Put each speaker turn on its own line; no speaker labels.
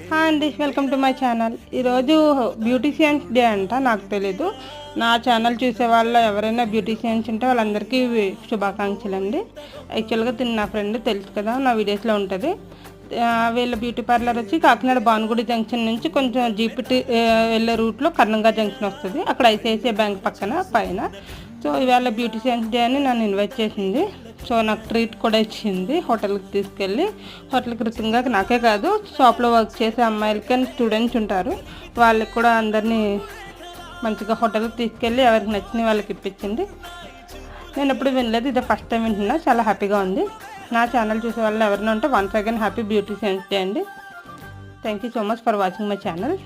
Hi అండి, welcome to my channel. ఈరోజు beauticians day అంట. నాకు తెలీదు. నా ఛానల్ చూసే వాళ్ళు ఎవరైనా బ్యూటీషియన్స్ ఉంటే వాళ్ళందరికీ శుభాకాంక్షలు అండి. యాక్చువల్గా నా ఫ్రెండ్ తెలుసు కదా, నా వీడియోస్లో ఉంటుంది. వీళ్ళ బ్యూటీ పార్లర్ వచ్చి కాకినాడ భానుగుడి జంక్షన్ నుంచి కొంచెం జీపీటీ వెళ్ళే రూట్లో కర్నంగా జంక్షన్ వస్తుంది. అక్కడ ఐసిఐసిఐ బ్యాంక్ పక్కన పైన. సో ఇవాళ బ్యూటీషియన్స్ డే అని నన్ను ఇన్వైట్ చేసింది. సో నాకు ట్రీట్ కూడా ఇచ్చింది. హోటల్కి తీసుకెళ్ళి, హోటల్కి రితంగా నాకే కాదు, షాప్లో వర్క్ చేసే అమ్మాయిలకి అండ్ స్టూడెంట్స్ ఉంటారు, వాళ్ళకి కూడా అందరినీ మంచిగా హోటల్కి తీసుకెళ్ళి ఎవరికి నచ్చిన వాళ్ళకి ఇప్పించింది. నేను ఎప్పుడు వినలేదు, ఇదే ఫస్ట్ టైం వింటున్నా. చాలా హ్యాపీగా ఉంది. నా ఛానల్ చూసే వాళ్ళు ఎవరైనా ఉంటే once again happy beauticians day అండి. Thank you so much for watching my channel.